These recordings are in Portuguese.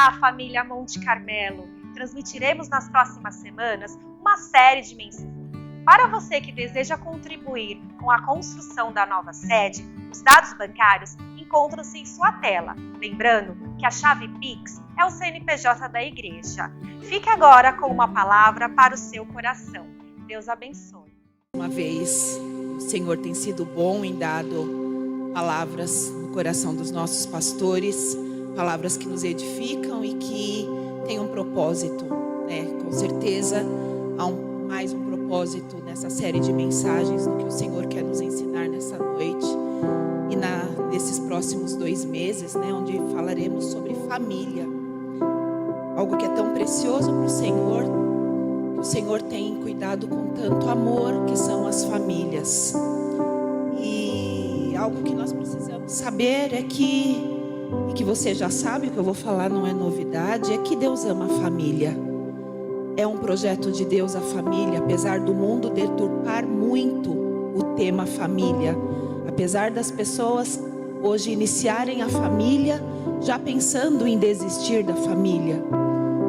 Olá, família Monte Carmelo! Transmitiremos nas próximas semanas uma série de mensagens. Para você que deseja contribuir com a construção da nova sede, os dados bancários encontram-se em sua tela. Lembrando que a chave Pix é o CNPJ da igreja. Fique agora com uma palavra para o seu coração. Deus abençoe. Uma vez, o Senhor tem sido bom em dado palavras no coração dos nossos pastores, palavras que nos edificam e que têm um propósito, né? Com certeza há mais um propósito nessa série de mensagens no que o Senhor quer nos ensinar nessa noite e nesses próximos 2 meses, né? Onde falaremos sobre família, algo que é tão precioso para o Senhor, que o Senhor tem cuidado com tanto amor, que são as famílias. E algo que nós precisamos saber é que você já sabe, o que eu vou falar não é novidade, é que Deus ama a família. É um projeto de Deus a família, apesar do mundo deturpar muito o tema família. Apesar das pessoas hoje iniciarem a família já pensando em desistir da família.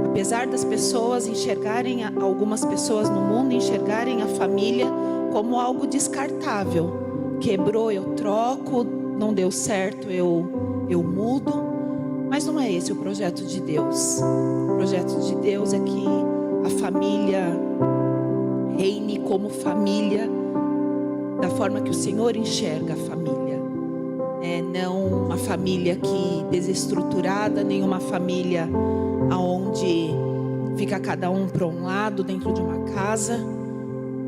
Apesar das pessoas enxergarem, algumas pessoas no mundo enxergarem a família como algo descartável. Quebrou, eu troco, não deu certo, eu mudo. Mas não é esse o projeto de Deus. O projeto de Deus é que a família reine como família, da forma que o Senhor enxerga a família. Não uma família que desestruturada, nem uma família onde fica cada um para um lado dentro de uma casa,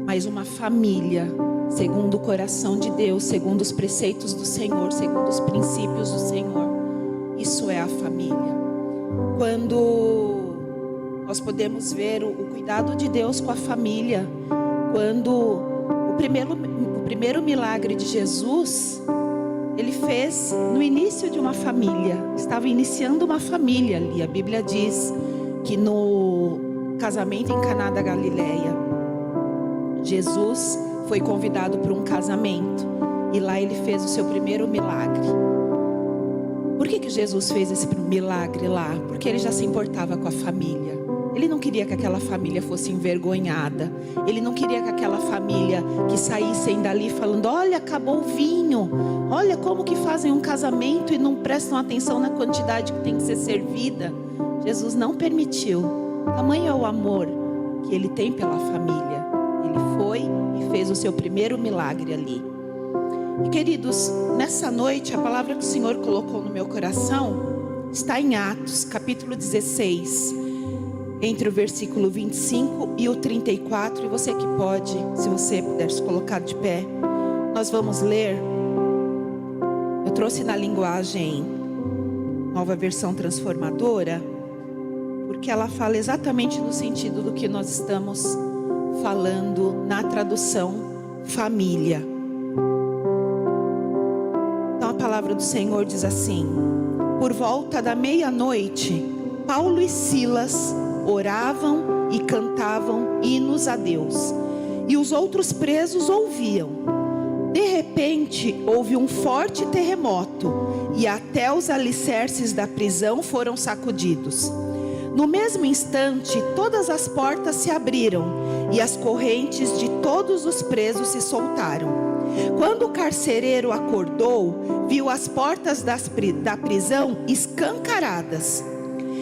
mas uma família segundo o coração de Deus, segundo os preceitos do Senhor, segundo os princípios do Senhor. Isso é a família. Quando nós podemos ver o cuidado de Deus com a família, quando o primeiro milagre de Jesus, ele fez no início de uma família, estava iniciando uma família ali. A Bíblia diz que no casamento em Caná da Galileia, Jesus foi convidado para um casamento e lá ele fez o seu primeiro milagre. Por que Jesus fez esse milagre lá? Porque ele já se importava com a família. Ele não queria que aquela família fosse envergonhada. Ele não queria que aquela família que saíssem dali falando: olha, acabou o vinho. Olha como que fazem um casamento e não prestam atenção na quantidade que tem que ser servida. Jesus não permitiu. Tamanho é o amor que ele tem pela família. Ele foi e fez o seu primeiro milagre ali. E queridos, nessa noite a palavra que o Senhor colocou no meu coração está em Atos, capítulo 16, entre o versículo 25 e o 34. E você que pode, se você puder se colocar de pé, nós vamos ler. Eu trouxe na linguagem Nova Versão Transformadora, porque ela fala exatamente no sentido do que nós estamos falando na tradução família. Então a palavra do Senhor diz assim: por volta da meia-noite, Paulo e Silas oravam e cantavam hinos a Deus, e os outros presos ouviam. De repente houve um forte terremoto, e até os alicerces da prisão foram sacudidos. No mesmo instante, todas as portas se abriram e as correntes de todos os presos se soltaram. Quando o carcereiro acordou, viu as portas da prisão escancaradas.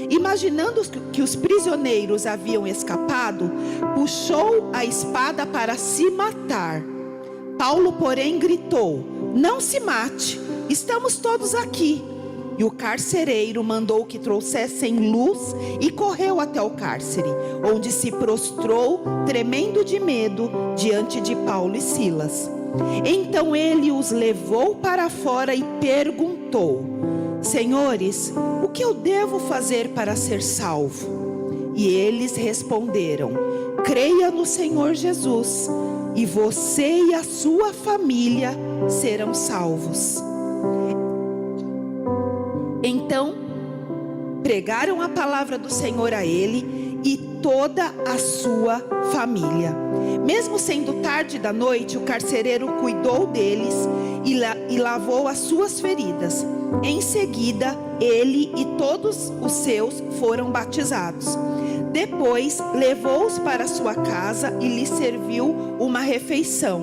Imaginando que os prisioneiros haviam escapado, puxou a espada para se matar. Paulo, porém, gritou: não se mate, estamos todos aqui. E o carcereiro mandou que trouxessem luz e correu até o cárcere, onde se prostrou, tremendo de medo, diante de Paulo e Silas. Então ele os levou para fora e perguntou: senhores, o que eu devo fazer para ser salvo? E eles responderam: creia no Senhor Jesus, e você e a sua família serão salvos. Então pregaram a palavra do Senhor a ele e toda a sua família. Mesmo sendo tarde da noite, o carcereiro cuidou deles e e lavou as suas feridas. Em seguida, ele e todos os seus foram batizados. Depois, levou-os para sua casa e lhes serviu uma refeição.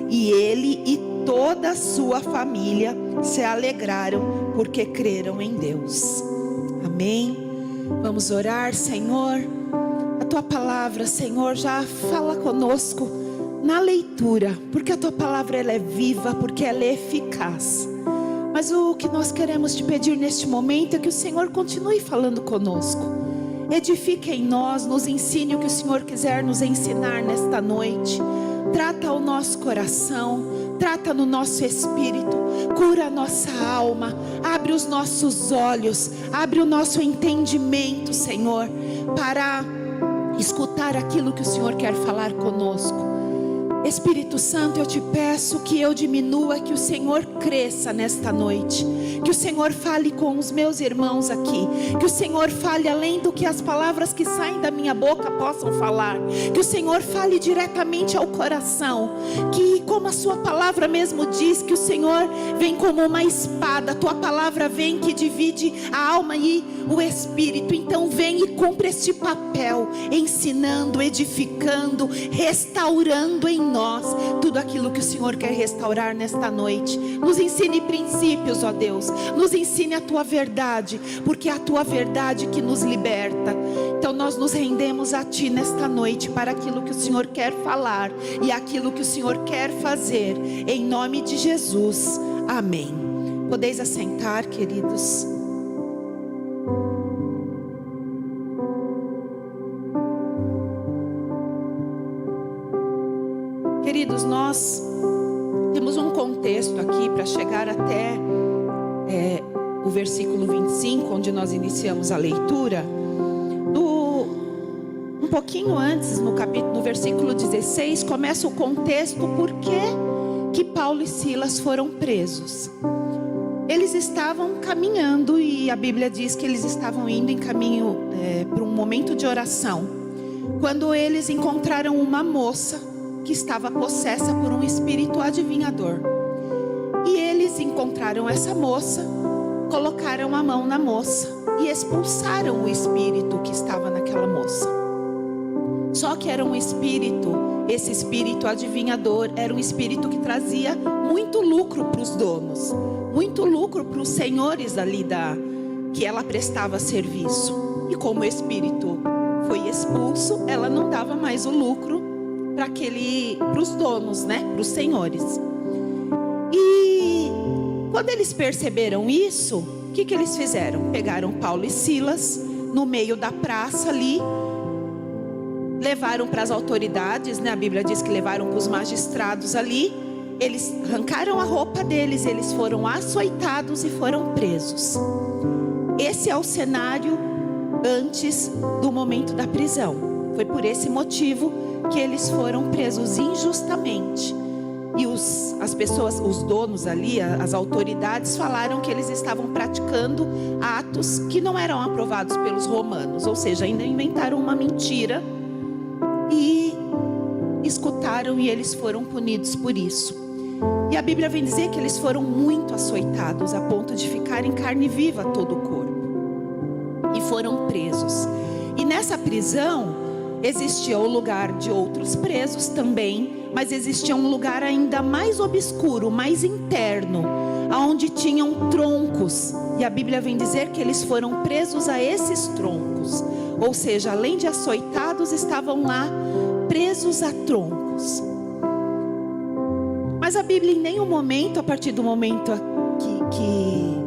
E ele e toda a sua família se alegraram porque creram em Deus. Amém. Vamos orar. Senhor, a tua palavra, Senhor, já fala conosco na leitura, porque a tua palavra ela é viva, porque ela é eficaz. Mas o que nós queremos te pedir neste momento é que o Senhor continue falando conosco. Edifique em nós, nos ensine o que o Senhor quiser nos ensinar nesta noite. Trata o nosso coração, trata no nosso espírito, cura a nossa alma, abre os nossos olhos, abre o nosso entendimento, Senhor, para escutar aquilo que o Senhor quer falar conosco. Espírito Santo, eu te peço que eu diminua, que o Senhor cresça nesta noite. Que o Senhor fale com os meus irmãos aqui. Que o Senhor fale além do que as palavras que saem da minha boca possam falar. Que o Senhor fale diretamente ao coração. Que, como a sua palavra mesmo diz, que o Senhor vem como uma espada. A tua palavra vem que divide a alma e o espírito. Então vem e cumpre este papel, ensinando, edificando, restaurando em nós tudo aquilo que o Senhor quer restaurar nesta noite. Nos ensine princípios, ó Deus. Nos ensine a tua verdade, porque é a tua verdade que nos liberta. Então nós nos rendemos a ti nesta noite para aquilo que o Senhor quer falar e aquilo que o Senhor quer fazer, em nome de Jesus. Amém. Podeis assentar, queridos. Queridos, nós temos um contexto aqui para chegar até o versículo 25, onde nós iniciamos a leitura. Um pouquinho antes, no versículo 16, começa o contexto por que Paulo e Silas foram presos. Eles estavam caminhando e a Bíblia diz que eles estavam indo em caminho para um momento de oração, quando eles encontraram uma moça que estava possessa por um espírito adivinhador. E eles encontraram essa moça, colocaram a mão na moça e expulsaram o espírito que estava naquela moça. Só que era um espírito, esse espírito adivinhador era um espírito que trazia muito lucro para os donos, muito lucro para os senhores ali que ela prestava serviço. E como o espírito foi expulso, ela não dava mais o lucro para os donos, né? Para os senhores. E quando eles perceberam isso, o que eles fizeram? Pegaram Paulo e Silas no meio da praça ali, levaram para as autoridades, né? A Bíblia diz que levaram para os magistrados ali. Eles arrancaram a roupa deles, eles foram açoitados e foram presos. Esse é o cenário antes do momento da prisão. Foi por esse motivo que eles foram presos injustamente. E as pessoas, os donos ali, as autoridades falaram que eles estavam praticando atos que não eram aprovados pelos romanos. Ou seja, ainda inventaram uma mentira e escutaram, e eles foram punidos por isso. E a Bíblia vem dizer que eles foram muito açoitados, a ponto de ficarem carne viva todo o corpo. E foram presos. E nessa prisão existia o lugar de outros presos também, mas existia um lugar ainda mais obscuro, mais interno, onde tinham troncos. E a Bíblia vem dizer que eles foram presos a esses troncos. Ou seja, além de açoitados, estavam lá presos a troncos. Mas a Bíblia em nenhum momento, a partir do momento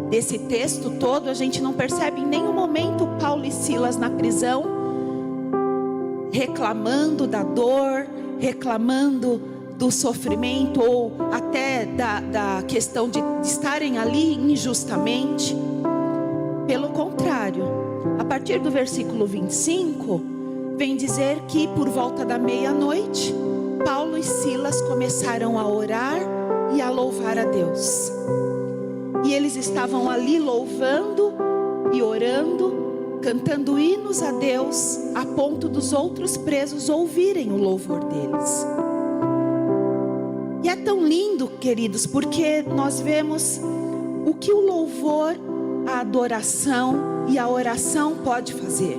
desse texto todo, a gente não percebe em nenhum momento Paulo e Silas na prisão reclamando da dor, reclamando do sofrimento, ou até da questão de estarem ali injustamente. Pelo contrário, a partir do versículo 25, vem dizer que por volta da meia-noite, Paulo e Silas começaram a orar e a louvar a Deus. E eles estavam ali louvando e orando, cantando hinos a Deus, a ponto dos outros presos ouvirem o louvor deles. E é tão lindo, queridos, porque nós vemos o que o louvor, a adoração e a oração pode fazer.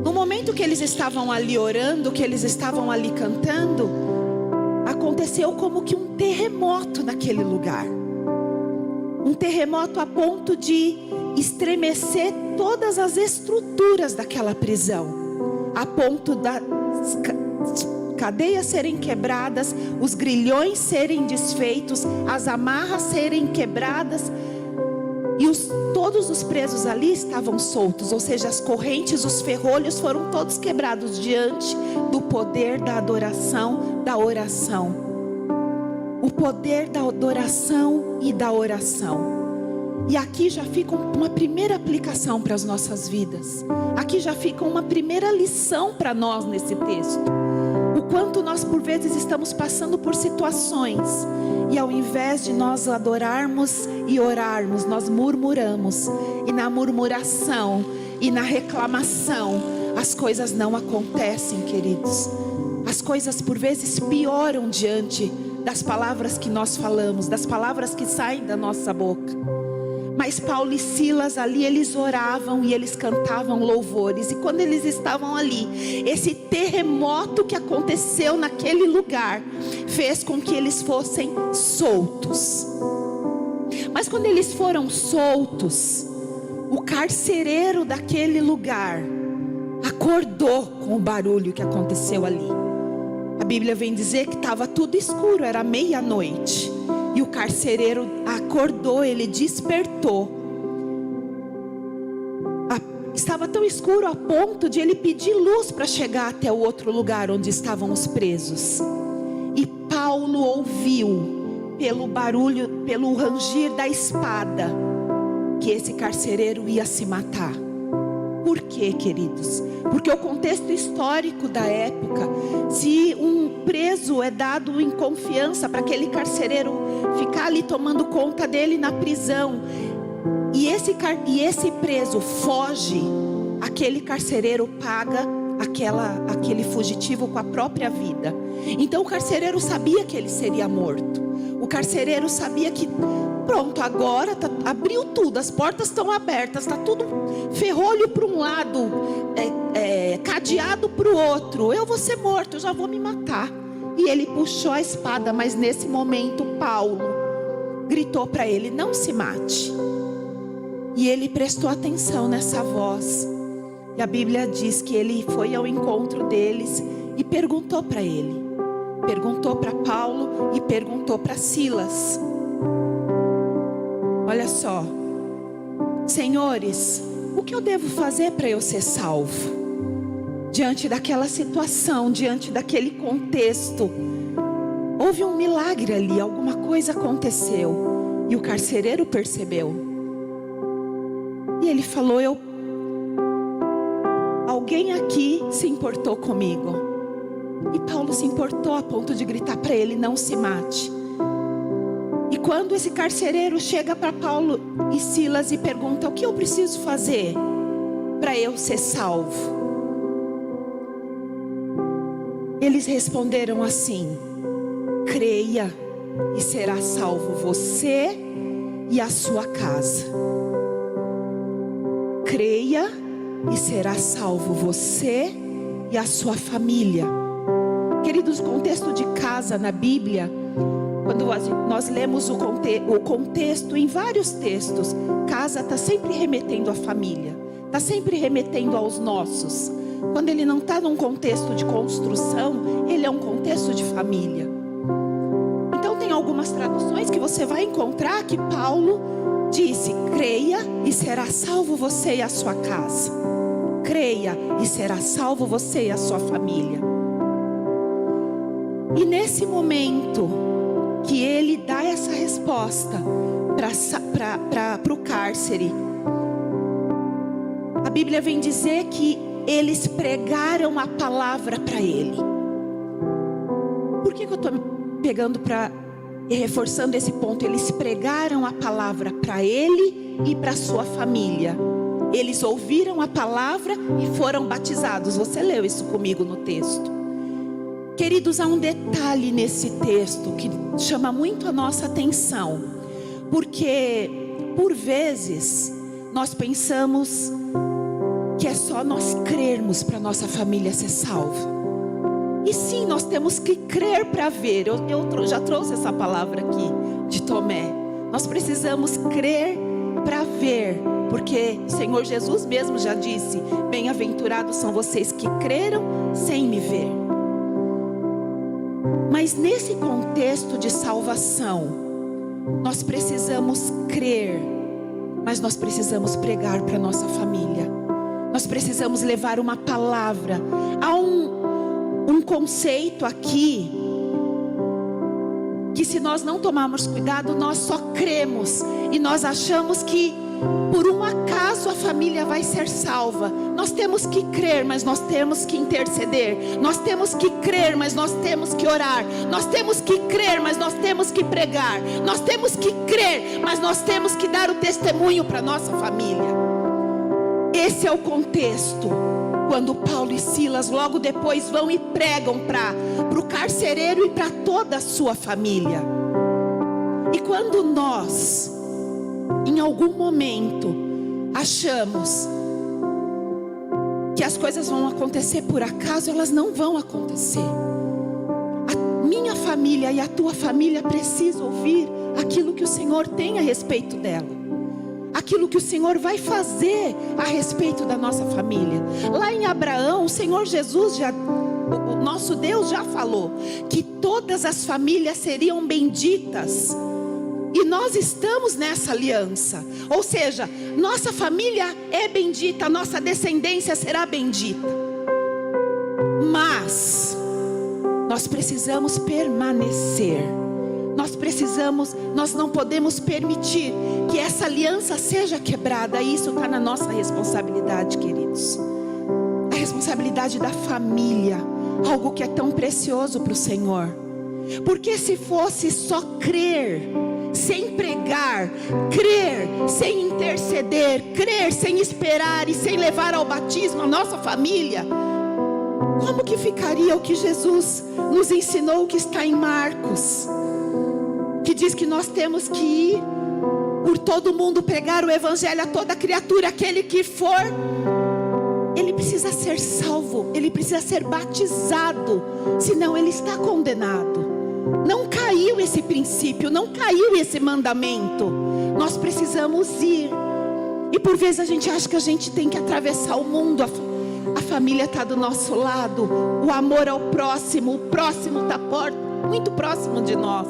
No momento que eles estavam ali orando, que eles estavam ali cantando, aconteceu como que um terremoto naquele lugar. Um terremoto a ponto de estremecer todas as estruturas daquela prisão, a ponto das cadeias serem quebradas, os grilhões serem desfeitos, as amarras serem quebradas, e todos os presos ali estavam soltos, ou seja, as correntes, os ferrolhos foram todos quebrados diante do poder da adoração, da oração. O poder da adoração e da oração. E aqui já fica uma primeira aplicação para as nossas vidas. Aqui já fica uma primeira lição para nós nesse texto. O quanto nós por vezes estamos passando por situações e ao invés de nós adorarmos e orarmos, nós murmuramos. E na murmuração e na reclamação, as coisas não acontecem, queridos. As coisas por vezes pioram diante das palavras que nós falamos, das palavras que saem da nossa boca. Mas Paulo e Silas ali, eles oravam e eles cantavam louvores. E quando eles estavam ali, esse terremoto que aconteceu naquele lugar fez com que eles fossem soltos. Mas quando eles foram soltos, o carcereiro daquele lugar acordou com o barulho que aconteceu ali. A Bíblia vem dizer que estava tudo escuro, era meia-noite. E o carcereiro acordou, ele despertou. Estava tão escuro a ponto de ele pedir luz para chegar até o outro lugar onde estavam os presos. E Paulo ouviu, pelo barulho, pelo rangir da espada, que esse carcereiro ia se matar. Por quê, queridos? Porque o contexto histórico da época, se um preso é dado em confiança para aquele carcereiro ficar ali tomando conta dele na prisão, e esse preso foge, aquele carcereiro paga aquele fugitivo com a própria vida. Então o carcereiro sabia que ele seria morto. O carcereiro sabia que pronto, agora abriu tudo, as portas estão abertas, está tudo ferrolho para um lado, cadeado para o outro. Eu vou ser morto, eu já vou me matar. E ele puxou a espada, mas nesse momento Paulo gritou para ele: não se mate. E ele prestou atenção nessa voz. E a Bíblia diz que ele foi ao encontro deles e perguntou para ele. Perguntou para Paulo e perguntou para Silas. Olha só, senhores, o que eu devo fazer para eu ser salvo? Diante daquela situação, diante daquele contexto, houve um milagre ali, alguma coisa aconteceu. E o carcereiro percebeu. E ele falou: alguém aqui se importou comigo. E Paulo se importou a ponto de gritar para ele: não se mate. E quando esse carcereiro chega para Paulo e Silas e pergunta: o que eu preciso fazer para eu ser salvo? Eles responderam assim: creia e será salvo você e a sua casa. Creia e será salvo você e a sua família. Queridos, o contexto de casa na Bíblia, quando nós lemos o contexto em vários textos, casa está sempre remetendo à família, está sempre remetendo aos nossos. Quando ele não está num contexto de construção, ele é um contexto de família. Então tem algumas traduções que você vai encontrar que Paulo disse: creia e será salvo você e a sua casa. Creia e será salvo você e a sua família. E nesse momento que ele dá essa resposta para o cárcere, a Bíblia vem dizer que eles pregaram a palavra para ele. Por que eu estou pegando e reforçando esse ponto? Eles pregaram a palavra para ele e para sua família. Eles ouviram a palavra e foram batizados. Você leu isso comigo no texto. Queridos, há um detalhe nesse texto que chama muito a nossa atenção, porque por vezes nós pensamos que é só nós crermos para nossa família ser salva. E sim, nós temos que crer para ver. Eu já trouxe essa palavra aqui de Tomé. Nós precisamos crer para ver, porque o Senhor Jesus mesmo já disse: bem-aventurados são vocês que creram sem me ver. Mas nesse contexto de salvação, nós precisamos crer, mas nós precisamos pregar para nossa família. Nós precisamos levar uma palavra. Há um conceito aqui que, se nós não tomarmos cuidado, nós só cremos e nós achamos que por um acaso a família vai ser salva. Nós temos que crer, mas nós temos que interceder. Nós temos que crer, mas nós temos que orar. Nós temos que crer, mas nós temos que pregar. Nós temos que crer, mas nós temos que dar o testemunho para nossa família. Esse é o contexto. Quando Paulo e Silas logo depois vão e pregam para o carcereiro e para toda a sua família. E quando nós, em algum momento, achamos que as coisas vão acontecer por acaso, elas não vão acontecer. A minha família e a tua família precisam ouvir aquilo que o Senhor tem a respeito dela, aquilo que o Senhor vai fazer a respeito da nossa família. Lá em Abraão, o Senhor Jesus, o nosso Deus já falou que todas as famílias seriam benditas. E nós estamos nessa aliança. Ou seja, nossa família é bendita, nossa descendência será bendita. Mas nós precisamos permanecer. Nós não podemos permitir que essa aliança seja quebrada. E isso está na nossa responsabilidade, queridos. A responsabilidade da família, algo que é tão precioso para o Senhor. Porque se fosse só crer sem pregar, crer sem interceder, crer sem esperar e sem levar ao batismo a nossa família, como que ficaria o que Jesus nos ensinou, que está em Marcos, que diz que nós temos que ir por todo mundo, pregar o evangelho a toda criatura. Aquele que for, ele precisa ser salvo, ele precisa ser batizado, senão ele está condenado. Não caiu esse princípio, não caiu esse mandamento. Nós precisamos ir. E por vezes a gente acha que a gente tem que atravessar o mundo. A família está do nosso lado. O amor ao próximo, o próximo está muito próximo de nós.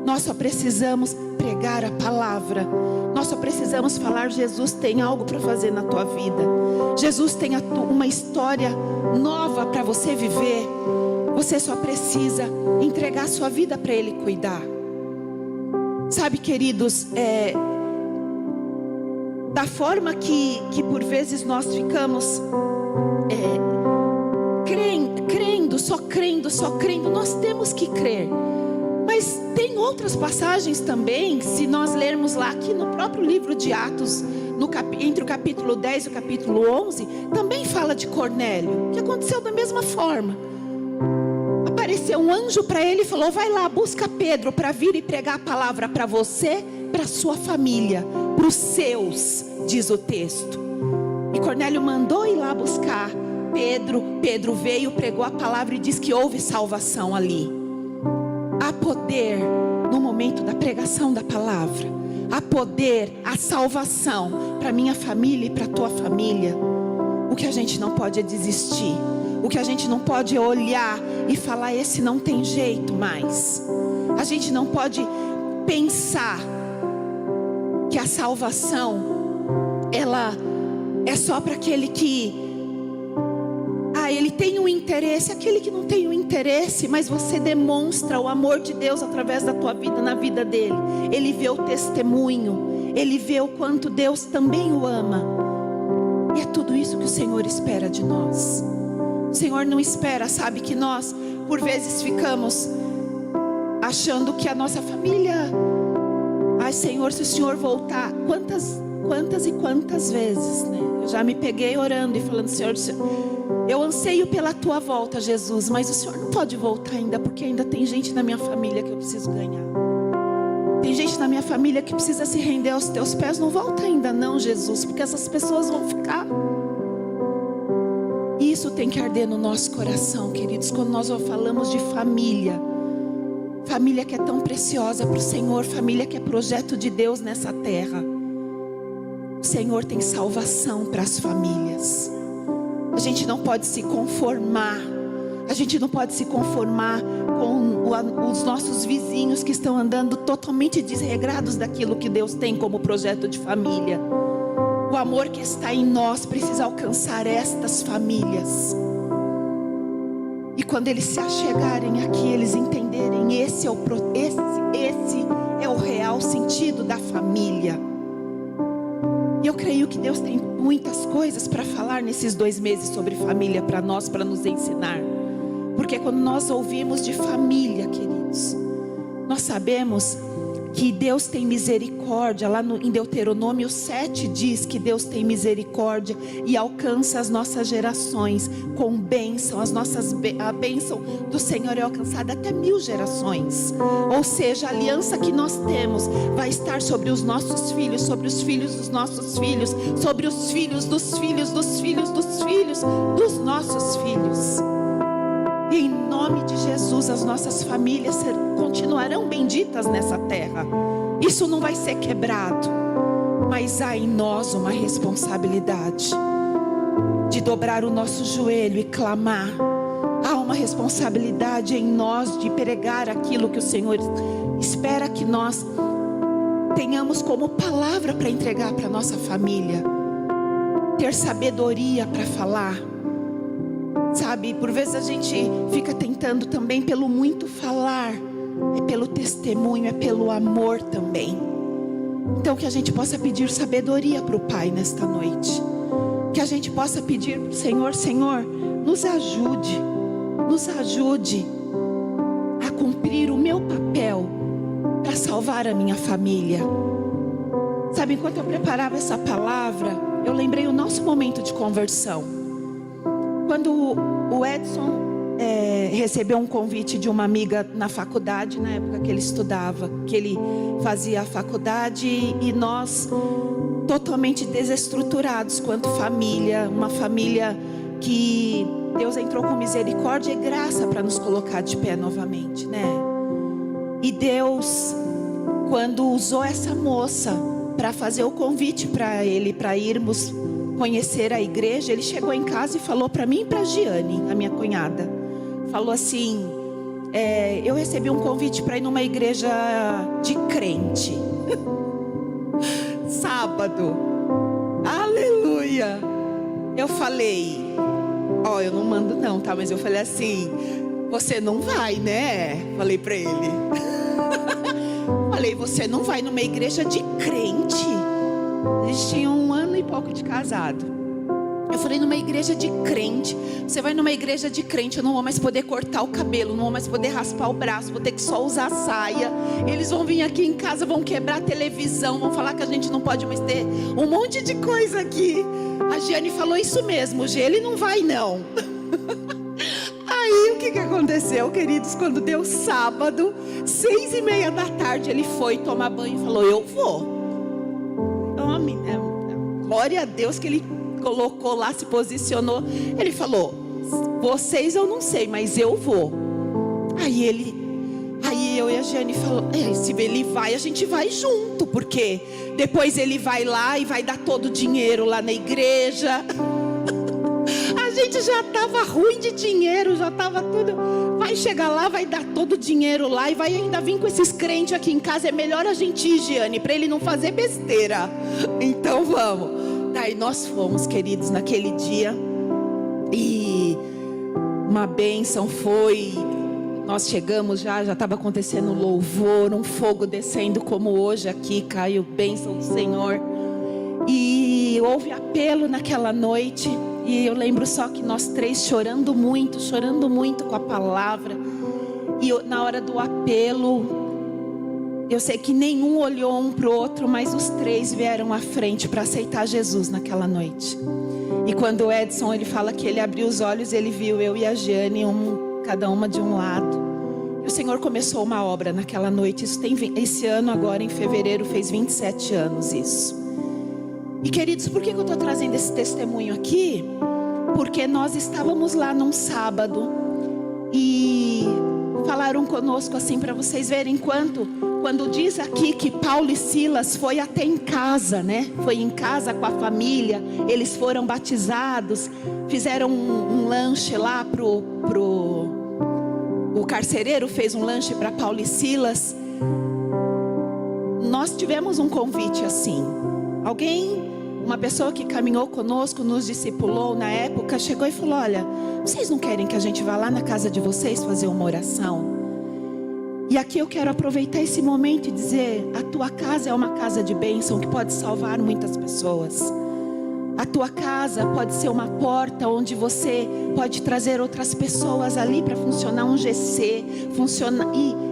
Nós só precisamos pregar a palavra. Nós só precisamos falar: Jesus tem algo para fazer na tua vida. Jesus tem uma história nova para você viver. Você só precisa entregar sua vida para Ele cuidar. Sabe, queridos, da forma que por vezes nós ficamos só crendo, nós temos que crer. Mas tem outras passagens também, se nós lermos lá aqui no próprio livro de Atos, entre o capítulo 10 e o capítulo 11, também fala de Cornélio, que aconteceu da mesma forma. Apareceu um anjo para ele e falou: vai lá, busca Pedro para vir e pregar a palavra para você, para sua família, para os seus, diz o texto. E Cornélio mandou ir lá buscar Pedro. Pedro veio, pregou a palavra e diz que houve salvação ali. Há poder no momento da pregação da palavra. Há poder, há salvação para minha família e para a tua família. O que a gente não pode é desistir. O que a gente não pode é olhar e falar: esse não tem jeito mais. A gente não pode pensar que a salvação, ela é só para aquele que ele tem um interesse. Aquele que não tem um interesse, mas você demonstra o amor de Deus através da tua vida, na vida dele. Ele vê o testemunho, ele vê o quanto Deus também o ama. E é tudo isso que o Senhor espera de nós. O Senhor não espera, sabe, que nós por vezes ficamos achando que a nossa família, ai Senhor, se o Senhor voltar, quantas e quantas vezes, né? Eu já me peguei orando e falando: Senhor, Eu anseio pela tua volta, Jesus, mas o Senhor não pode voltar ainda, porque ainda tem gente na minha família que eu preciso ganhar. Tem gente na minha família que precisa se render aos teus pés. Não volta ainda não, Jesus, porque essas pessoas vão ficar. E isso tem que arder no nosso coração, queridos, quando nós falamos de família. Família que é tão preciosa para o Senhor, família que é projeto de Deus nessa terra. O Senhor tem salvação para as famílias. A gente não pode se conformar. A gente não pode se conformar com os nossos vizinhos que estão andando totalmente desregrados daquilo que Deus tem como projeto de família. O amor que está em nós precisa alcançar estas famílias. E quando eles se achegarem aqui, eles entenderem esse é o real sentido da família. E eu creio que Deus tem muitas coisas para falar nesses 2 meses sobre família para nós, para nos ensinar. Porque quando nós ouvimos de família, queridos, nós sabemos que Deus tem misericórdia. Lá em Deuteronômio 7 diz que Deus tem misericórdia e alcança as nossas gerações com bênção. A bênção do Senhor é alcançada até 1000 gerações. Ou seja, a aliança que nós temos vai estar sobre os nossos filhos, sobre os filhos dos nossos filhos, sobre os filhos dos filhos dos filhos dos filhos dos nossos filhos. E em nome de Jesus, as nossas famílias continuarão benditas nessa terra. Isso não vai ser quebrado. Mas há em nós uma responsabilidade de dobrar o nosso joelho e clamar. Há uma responsabilidade em nós de pregar aquilo que o Senhor espera que nós tenhamos como palavra para entregar para a nossa família. Ter sabedoria para falar. Sabe, por vezes a gente fica tentando também pelo muito falar. É pelo testemunho, é pelo amor também. Então que a gente possa pedir sabedoria para o Pai nesta noite. Que a gente possa pedir para o Senhor: Senhor, nos ajude a cumprir o meu papel para salvar a minha família. Sabe, enquanto eu preparava essa palavra, eu lembrei o nosso momento de conversão. Quando o Edson recebeu um convite de uma amiga na faculdade, na época que ele estudava, que ele fazia a faculdade, e nós totalmente desestruturados quanto família, uma família que Deus entrou com misericórdia e graça para nos colocar de pé novamente, né? E Deus, quando usou essa moça para fazer o convite para ele, para irmos conhecer a igreja, ele chegou em casa e falou para mim e para Giane, a minha cunhada, falou assim: eu recebi um convite para ir numa igreja de crente. Sábado, aleluia. Eu falei: eu não mando não, tá? Mas eu falei assim: você não vai, né? Falei para ele. Falei: você não vai numa igreja de crente? Eles tinham 1 ano e pouco de casado. Eu falei: numa igreja de crente. Você vai numa igreja de crente, eu não vou mais poder cortar o cabelo, não vou mais poder raspar o braço, vou ter que só usar saia. Eles vão vir aqui em casa, vão quebrar a televisão, vão falar que a gente não pode mais ter um monte de coisa aqui. A Giane falou: isso mesmo, Gê, ele não vai não. Aí o que aconteceu, queridos? Quando deu sábado, 6:30 da tarde, ele foi tomar banho e falou: eu vou. Glória a Deus que ele colocou lá, se posicionou. Ele falou: vocês eu não sei, mas eu vou. Aí eu e a Giane falou: se ele vai, a gente vai junto, porque depois ele vai lá e vai dar todo o dinheiro lá na igreja. A gente já estava ruim de dinheiro, já estava tudo. Vai chegar lá, vai dar todo o dinheiro lá e vai ainda vir com esses crentes aqui em casa. É melhor a gente ir, Giane, para ele não fazer besteira. Então vamos. Daí nós fomos, queridos, naquele dia. E uma bênção foi. Nós chegamos já estava acontecendo louvor, um fogo descendo como hoje aqui, caiu bênção do Senhor. E houve apelo naquela noite. E eu lembro só que nós 3 chorando muito com a palavra. E na hora do apelo, Eu sei que nenhum olhou um para o outro, mas os três vieram à frente para aceitar Jesus naquela noite. E quando o Edson, ele fala que ele abriu os olhos, ele viu eu e a Jane, cada uma de um lado. E o Senhor começou uma obra naquela noite. Esse ano agora, em fevereiro, fez 27 anos isso. E queridos, por que eu estou trazendo esse testemunho aqui? Porque nós estávamos lá num sábado e falaram conosco assim, para vocês verem quando diz aqui que Paulo e Silas foi até em casa, né? Foi em casa com a família, eles foram batizados, fizeram um lanche lá o carcereiro fez um lanche para Paulo e Silas. Nós tivemos um convite assim. Uma pessoa que caminhou conosco, nos discipulou na época, chegou e falou: olha, vocês não querem que a gente vá lá na casa de vocês fazer uma oração? E aqui eu quero aproveitar esse momento e dizer: a tua casa é uma casa de bênção que pode salvar muitas pessoas. A tua casa pode ser uma porta onde você pode trazer outras pessoas ali para funcionar um GC,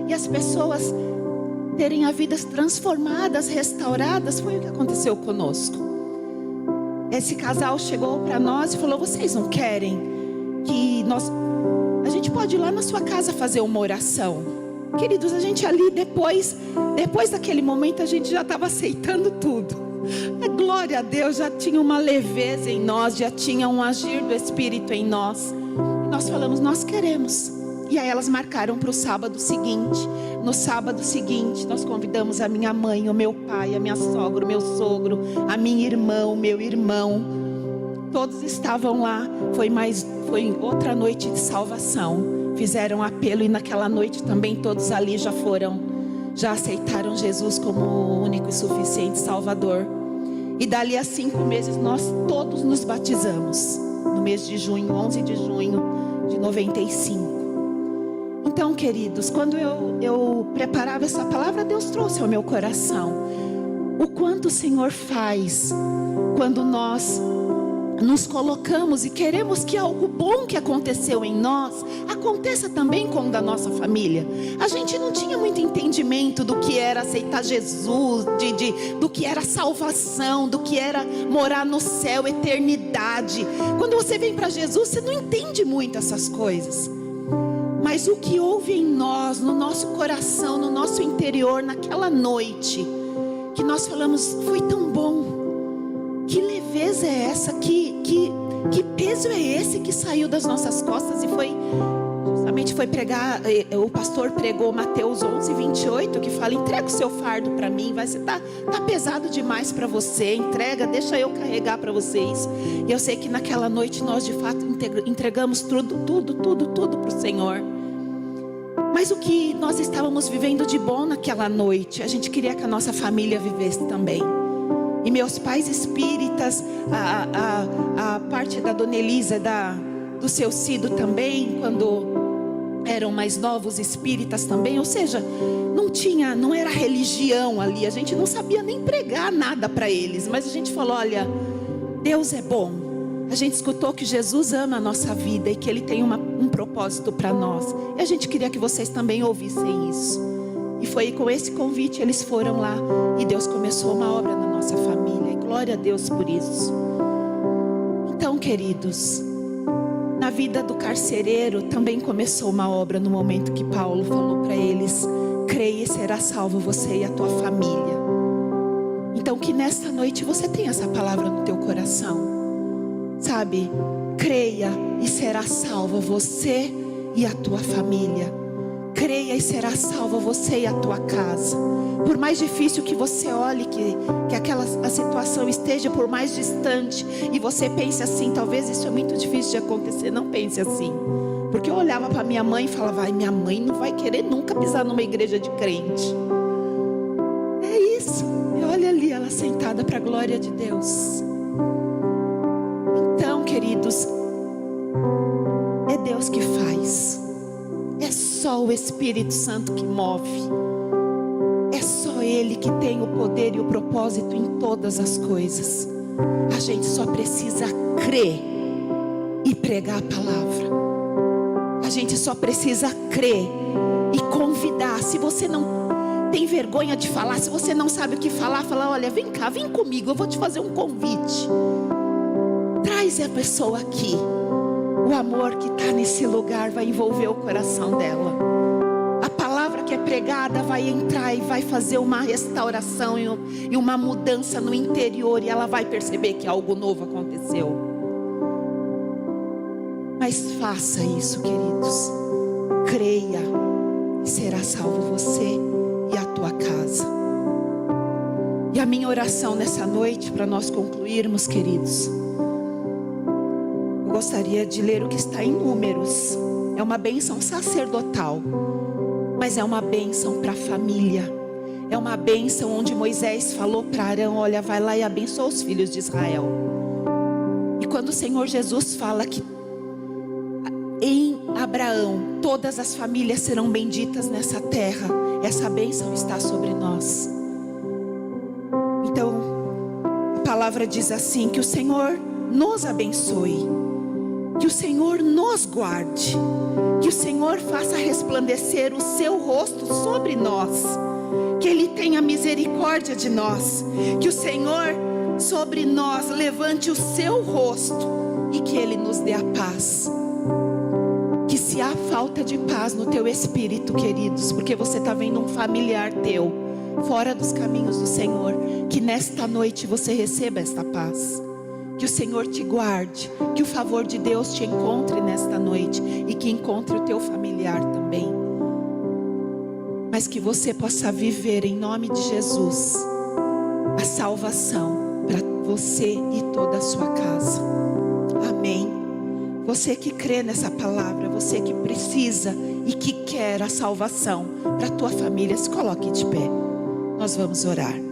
e as pessoas terem a vidas transformadas, restauradas. Foi o que aconteceu conosco. Esse casal chegou para nós e falou: vocês não querem que a gente pode ir lá na sua casa fazer uma oração? Queridos, a gente ali depois daquele momento a gente já estava aceitando tudo. Glória a Deus, já tinha uma leveza em nós, já tinha um agir do Espírito em nós. E nós falamos: nós queremos. E aí elas marcaram para o sábado seguinte. No sábado seguinte nós convidamos a minha mãe, o meu pai, a minha sogra, o meu sogro, a minha irmã, o meu irmão. Todos estavam lá. Foi outra noite de salvação. Fizeram apelo e naquela noite também todos ali já aceitaram Jesus como o único e suficiente Salvador. E dali a 5 meses nós todos nos batizamos. No mês de junho, 11 de junho de 95. Então, queridos, quando eu preparava essa palavra, Deus trouxe ao meu coração o quanto o Senhor faz quando nós nos colocamos e queremos que algo bom que aconteceu em nós aconteça também com o da nossa família. A gente não tinha muito entendimento do que era aceitar Jesus, do que era salvação, do que era morar no céu, eternidade. Quando você vem para Jesus, você não entende muito essas coisas. Mas o que houve em nós, no nosso coração, no nosso interior, naquela noite, que nós falamos: foi tão bom. Que leveza é essa? Que peso é esse que saiu das nossas costas? E justamente foi pregar. O pastor pregou Mateus 11, 28, que fala: entrega o seu fardo para mim. Tá pesado demais para você. Entrega, deixa eu carregar para vocês. E eu sei que naquela noite nós de fato entregamos tudo para o Senhor. Mas o que nós estávamos vivendo de bom naquela noite, a gente queria que a nossa família vivesse também. E meus pais espíritas, a parte da Dona Elisa, do seu Cido também, quando eram mais novos, espíritas também. Ou seja, não era religião ali. A gente não sabia nem pregar nada para eles. Mas a gente falou: olha, Deus é bom. A gente escutou que Jesus ama a nossa vida e que Ele tem um propósito para nós. E a gente queria que vocês também ouvissem isso. E foi com esse convite eles foram lá. E Deus começou uma obra na nossa família. E glória a Deus por isso. Então, queridos, na vida do carcereiro também começou uma obra no momento que Paulo falou para eles: creia e será salvo você e a tua família. Então que nesta noite você tenha essa palavra no teu coração. Sabe? Creia e será salvo você e a tua família. Creia e será salvo você e a tua casa. Por mais difícil que você olhe, que a situação esteja por mais distante, e você pense assim: talvez isso é muito difícil de acontecer. Não pense assim. Porque eu olhava para minha mãe e falava: ai, minha mãe não vai querer nunca pisar numa igreja de crente. É isso. E olha ali ela sentada para a glória de Deus. Então, queridos, é Deus que faz. É só o Espírito Santo que move. É só Ele que tem o poder e o propósito em todas as coisas. A gente só precisa crer e pregar a palavra. A gente só precisa crer e convidar. Se você não tem vergonha de falar, se você não sabe o que falar, fala: olha, vem cá, vem comigo, eu vou te fazer um convite. Traz a pessoa aqui. O amor que está nesse lugar vai envolver o coração dela. A palavra que é pregada vai entrar e vai fazer uma restauração e uma mudança no interior, e ela vai perceber que algo novo aconteceu. Mas faça isso, queridos. Creia, e será salvo você e a tua casa. E a minha oração nessa noite, para nós concluirmos, queridos, eu gostaria de ler o que está em Números. É uma bênção sacerdotal, mas é uma bênção para a família. É uma bênção onde Moisés falou para Arão: olha, vai lá e abençoa os filhos de Israel. E quando o Senhor Jesus fala que em Abraão todas as famílias serão benditas nessa terra, essa bênção está sobre nós. Então a palavra diz assim: que o Senhor nos abençoe, que o Senhor nos guarde, que o Senhor faça resplandecer o seu rosto sobre nós, que Ele tenha misericórdia de nós, que o Senhor sobre nós levante o seu rosto e que Ele nos dê a paz. Que se há falta de paz no teu espírito, queridos, porque você está vendo um familiar teu fora dos caminhos do Senhor, que nesta noite você receba esta paz. Que o Senhor te guarde, que o favor de Deus te encontre nesta noite e que encontre o teu familiar também. Mas que você possa viver em nome de Jesus a salvação para você e toda a sua casa. Amém. Você que crê nessa palavra, você que precisa e que quer a salvação para a tua família, se coloque de pé. Nós vamos orar.